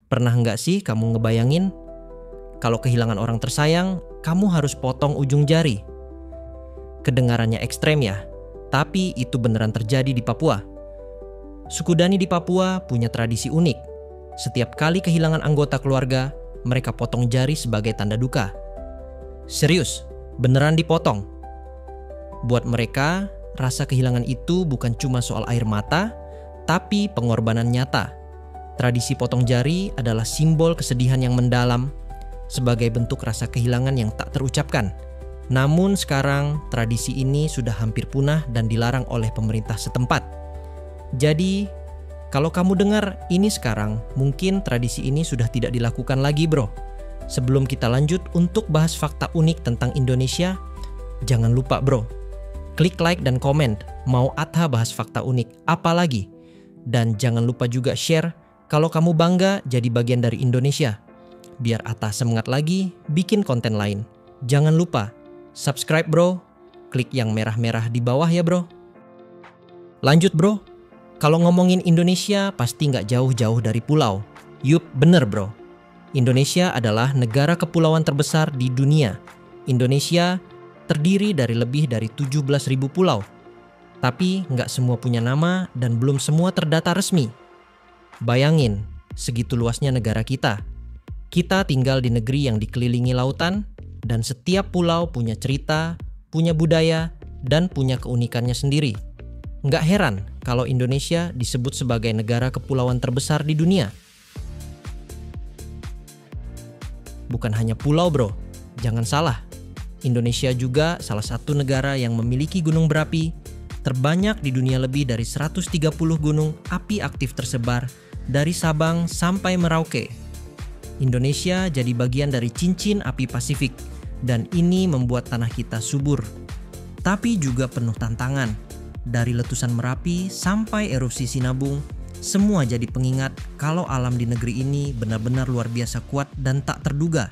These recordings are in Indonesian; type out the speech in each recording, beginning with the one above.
Pernah nggak sih kamu ngebayangin kalau kehilangan orang tersayang, kamu harus potong ujung jari? Kedengarannya ekstrem ya, tapi itu beneran terjadi di Papua. Suku Dani di Papua punya tradisi unik. Setiap kali kehilangan anggota keluarga, mereka potong jari sebagai tanda duka. Serius, beneran dipotong. Buat mereka, rasa kehilangan itu bukan cuma soal air mata, tapi pengorbanan nyata. Tradisi potong jari adalah simbol kesedihan yang mendalam, sebagai bentuk rasa kehilangan yang tak terucapkan. Namun sekarang, tradisi ini sudah hampir punah dan dilarang oleh pemerintah setempat. Jadi, kalau kamu dengar ini sekarang, mungkin tradisi ini sudah tidak dilakukan lagi, bro. Sebelum kita lanjut untuk bahas fakta unik tentang Indonesia, jangan lupa, bro, klik like dan komen mau Atha bahas fakta unik apa lagi. Dan jangan lupa juga share kalau kamu bangga jadi bagian dari Indonesia. Biar Atha semangat lagi bikin konten lain. Jangan lupa subscribe, bro. Klik yang merah-merah di bawah ya, bro. Lanjut, bro. Kalau ngomongin Indonesia pasti nggak jauh-jauh dari pulau. Yup, bener, bro. Indonesia adalah negara kepulauan terbesar di dunia. Indonesia terdiri dari lebih dari 17.000 pulau. Tapi nggak semua punya nama dan belum semua terdata resmi. Bayangin, segitu luasnya negara kita. Kita tinggal di negeri yang dikelilingi lautan, dan setiap pulau punya cerita, punya budaya, dan punya keunikannya sendiri. Nggak heran kalau Indonesia disebut sebagai negara kepulauan terbesar di dunia. Bukan hanya pulau, bro. Jangan salah. Indonesia juga salah satu negara yang memiliki gunung berapi terbanyak di dunia. Lebih dari 130 gunung api aktif tersebar dari Sabang sampai Merauke. Indonesia jadi bagian dari cincin api Pasifik, dan ini membuat tanah kita subur. Tapi juga penuh tantangan. Dari letusan Merapi sampai erupsi Sinabung, semua jadi pengingat kalau alam di negeri ini benar-benar luar biasa kuat dan tak terduga.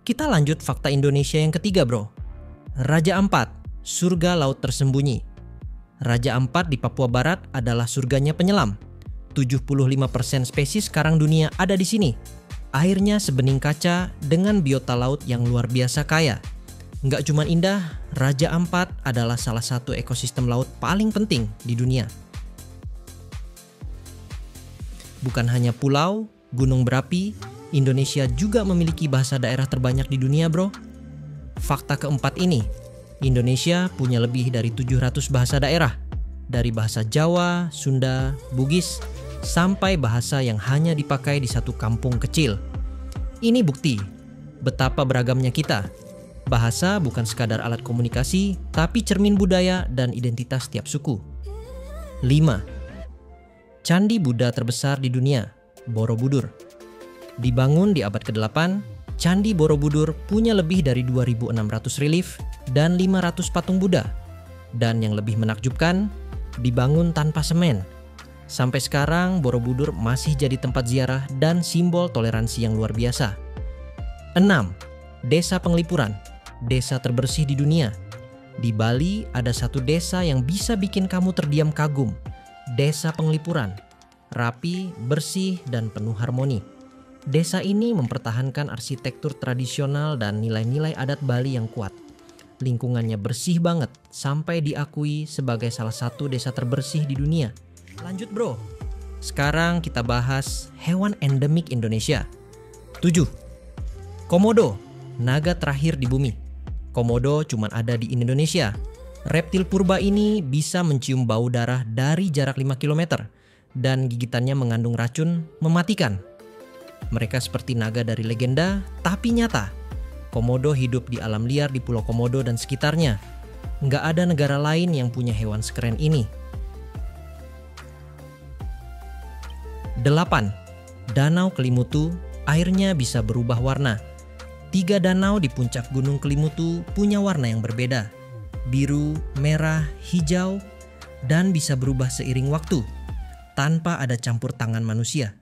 Kita lanjut fakta Indonesia yang ketiga, bro. Raja Ampat, surga laut tersembunyi. Raja Ampat di Papua Barat adalah surganya penyelam. 75% spesies karang dunia ada di sini. Airnya sebening kaca dengan biota laut yang luar biasa kaya. Nggak cuma indah, Raja Ampat adalah salah satu ekosistem laut paling penting di dunia. Bukan hanya pulau, gunung berapi, Indonesia juga memiliki bahasa daerah terbanyak di dunia, bro. Fakta keempat ini, Indonesia punya lebih dari 700 bahasa daerah. Dari bahasa Jawa, Sunda, Bugis, sampai bahasa yang hanya dipakai di satu kampung kecil. Ini bukti betapa beragamnya kita. Bahasa bukan sekadar alat komunikasi, tapi cermin budaya dan identitas tiap suku. 5. Candi Buddha terbesar di dunia, Borobudur. Dibangun di abad ke-8, Candi Borobudur punya lebih dari 2.600 relief dan 500 patung Buddha. Dan yang lebih menakjubkan, dibangun tanpa semen. Sampai sekarang Borobudur masih jadi tempat ziarah dan simbol toleransi yang luar biasa. 6. Desa Penglipuran, desa terbersih di dunia. Di Bali ada satu desa yang bisa bikin kamu terdiam kagum. Desa Penglipuran, rapi, bersih, dan penuh harmoni. Desa ini mempertahankan arsitektur tradisional dan nilai-nilai adat Bali yang kuat. Lingkungannya bersih banget, sampai diakui sebagai salah satu desa terbersih di dunia. Lanjut, bro. Sekarang kita bahas hewan endemik Indonesia. 7. Komodo, naga terakhir di bumi. Komodo cuma ada di Indonesia. Reptil purba ini bisa mencium bau darah dari jarak 5 km dan gigitannya mengandung racun mematikan. Mereka seperti naga dari legenda, tapi nyata. Komodo hidup di alam liar di Pulau Komodo dan sekitarnya. Nggak ada negara lain yang punya hewan sekeren ini. 8. Danau Kelimutu, airnya bisa berubah warna. 3 danau di puncak Gunung Kelimutu punya warna yang berbeda. Biru, merah, hijau, dan bisa berubah seiring waktu, tanpa ada campur tangan manusia.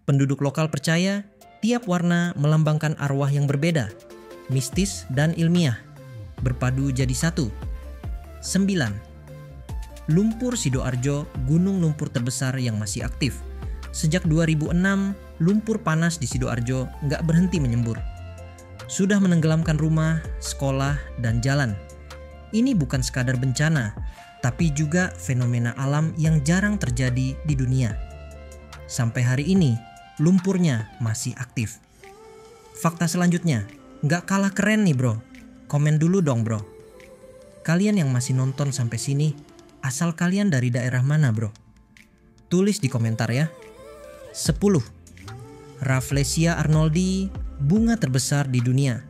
Penduduk lokal percaya tiap warna melambangkan arwah yang berbeda, mistis dan ilmiah, berpadu jadi satu. 9. Lumpur Sidoarjo, gunung lumpur terbesar yang masih aktif. Sejak 2006, lumpur panas di Sidoarjo nggak berhenti menyembur. Sudah menenggelamkan rumah, sekolah, dan jalan. Ini bukan sekadar bencana, tapi juga fenomena alam yang jarang terjadi di dunia. Sampai hari ini, lumpurnya masih aktif. Fakta selanjutnya, nggak kalah keren nih bro. Komen dulu dong bro. Kalian yang masih nonton sampai sini, asal kalian dari daerah mana bro? Tulis di komentar ya. 10. Rafflesia arnoldi, bunga terbesar di dunia.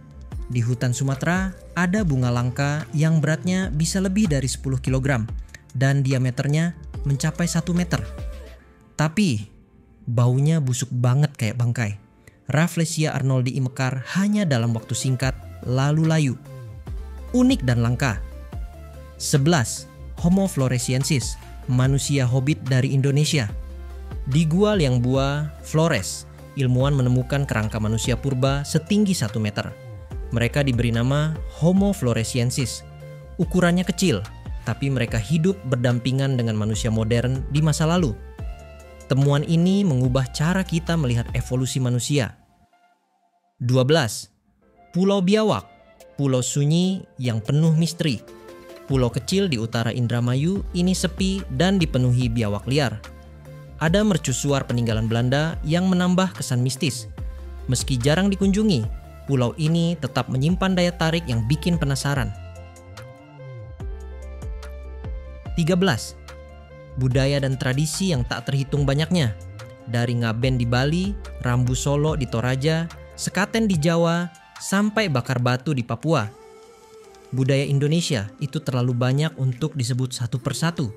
Di hutan Sumatera ada bunga langka yang beratnya bisa lebih dari 10 kg dan diameternya mencapai 1 meter. Tapi baunya busuk banget kayak bangkai. Rafflesia arnoldi mekar hanya dalam waktu singkat lalu layu. Unik dan langka. 11. Homo floresiensis, manusia hobbit dari Indonesia. Di Gua Liangbua, Flores, ilmuwan menemukan kerangka manusia purba setinggi 1 meter. Mereka diberi nama Homo floresiensis. Ukurannya kecil, tapi mereka hidup berdampingan dengan manusia modern di masa lalu. Temuan ini mengubah cara kita melihat evolusi manusia. 12. Pulau Biawak, pulau sunyi yang penuh misteri. Pulau kecil di utara Indramayu ini sepi dan dipenuhi biawak liar. Ada mercusuar peninggalan Belanda yang menambah kesan mistis. Meski jarang dikunjungi, pulau ini tetap menyimpan daya tarik yang bikin penasaran. 13. Budaya dan tradisi yang tak terhitung banyaknya. Dari ngaben di Bali, rambu Solo di Toraja, sekaten di Jawa, sampai bakar batu di Papua. Budaya Indonesia itu terlalu banyak untuk disebut satu persatu.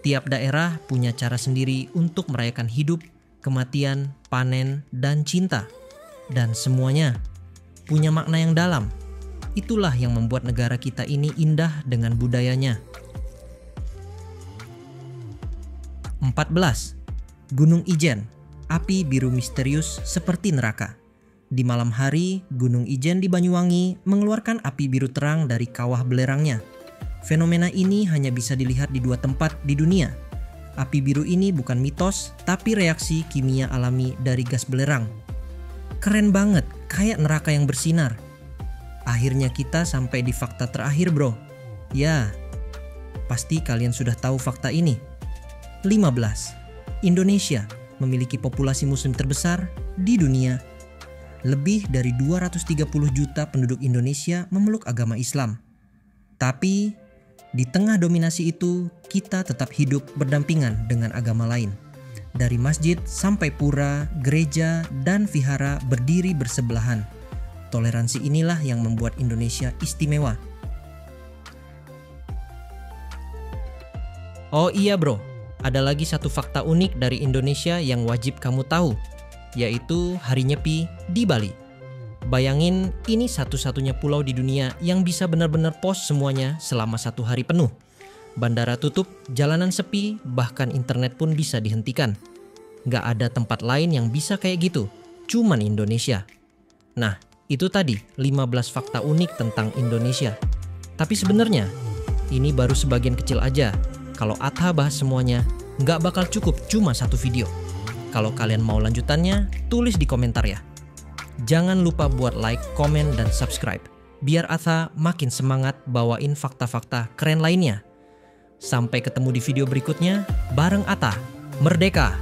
Tiap daerah punya cara sendiri untuk merayakan hidup, kematian, panen, dan cinta. Dan semuanya punya makna yang dalam. Itulah yang membuat negara kita ini indah dengan budayanya. 14. Gunung Ijen, api biru misterius seperti neraka. Di malam hari, Gunung Ijen di Banyuwangi mengeluarkan api biru terang dari kawah belerangnya. Fenomena ini hanya bisa dilihat di 2 tempat di dunia. Api biru ini bukan mitos, tapi reaksi kimia alami dari gas belerang. Keren banget, kayak neraka yang bersinar. Akhirnya kita sampai di fakta terakhir bro. Ya, pasti kalian sudah tahu fakta ini. 15. Indonesia memiliki populasi muslim terbesar di dunia. Lebih dari 230 juta penduduk Indonesia memeluk agama Islam. Tapi di tengah dominasi itu, kita tetap hidup berdampingan dengan agama lain. Dari masjid sampai pura, gereja, dan vihara berdiri bersebelahan. Toleransi inilah yang membuat Indonesia istimewa. Oh iya bro, ada lagi satu fakta unik dari Indonesia yang wajib kamu tahu, yaitu Hari Nyepi di Bali. Bayangin, ini satu-satunya pulau di dunia yang bisa benar-benar pos semuanya selama 1 hari penuh. Bandara tutup, jalanan sepi, bahkan internet pun bisa dihentikan. Gak ada tempat lain yang bisa kayak gitu, cuman Indonesia. Nah, itu tadi 15 fakta unik tentang Indonesia. Tapi sebenarnya, ini baru sebagian kecil aja. Kalau Atha bahas semuanya, gak bakal cukup cuma 1 video. Kalau kalian mau lanjutannya, tulis di komentar ya. Jangan lupa buat like, komen, dan subscribe. Biar Atha makin semangat bawain fakta-fakta keren lainnya. Sampai ketemu di video berikutnya, bareng Atha. Merdeka!